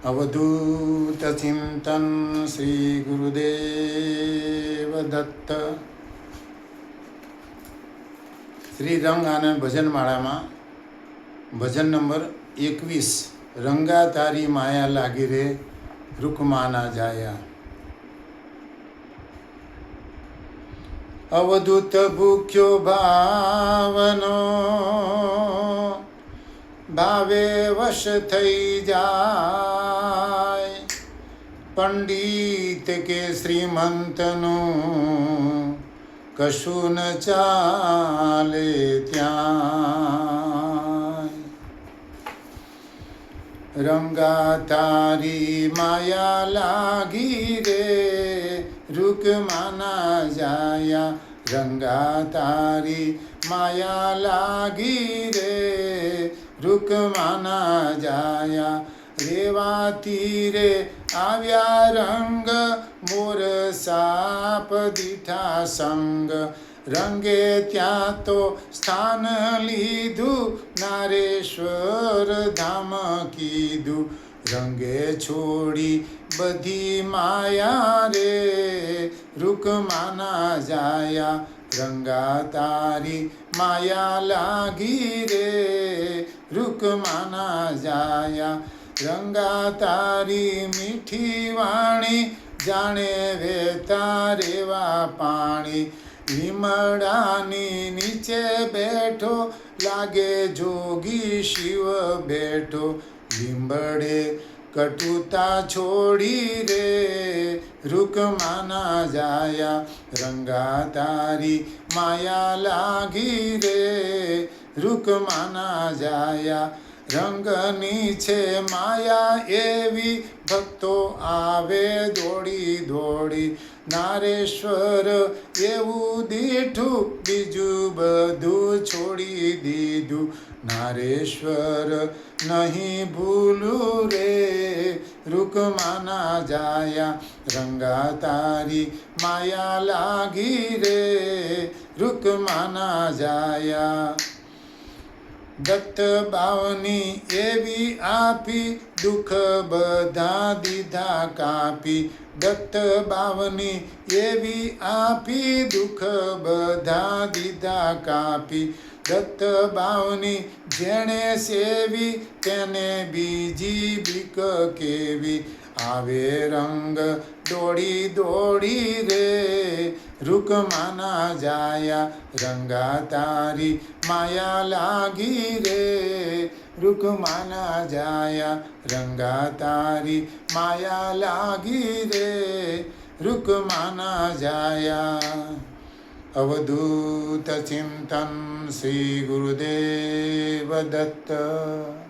अवधूत चिंतन श्री गुरुदेव दत्त। श्री रंग आनंद भजन माळा में भजन नंबर 21 रंगा तारी माया लागी रे रुकमाना जाया। अवधूत भूख्यो भावनो भावे वश थई जाय। पंडित के श्रीमंतनु कशु न चाले त्याय। रंगा तारी माया लागी रे रुकमाना जाया। रंगा तारी माया लागी रे रुकमाना जाया। रेवा तीरे आव्या रंग मोर साप दीठा संग। रंगे त्या तो स्थान लीधु नारेश्वर धाम कीधु। रंगे छोड़ी बधी माया रे रुकमाना जाया। रंगा तारी माया लागी रे रुकमाना जाया। रंगा तारी मीठी वाणी जाने वे तारेवा पाणी। लीमड़ानी नीचे बैठो लागे जोगी शिव बैठो। लींबड़े कटुता छोड़ी रे रुकमाना जाया। रंगा तारी माया लागी रे रुकमाना जाया। रंग नीचे माया एवी भक्तो आवे दौड़ी दौड़ी। नारेश्वर एवू दीठू बीजू बधु छोड़ी दीधु। नारेश्वर नहीं भूलू रे रुकमाना जाया। रंगा तारी माया लागी रे रुकमाना जाया। दत्त बावनी एवी आपी दुख बधा दीधा कापी। दत्त बावनी एवी आपी दुख बधा दीधा कापी। दत्त बावनी जेणे सेवी तेने बीजी बीक केवी। आवे रंग दौड़ी दौड़ी रे रुकमाना जाया। रंगा तारी माया लागी रे रुकमाना जाया। रंगा तारी माया लागी रे रुकमाना जाया। अवधूत चिंतन श्री गुरुदेव दत्त।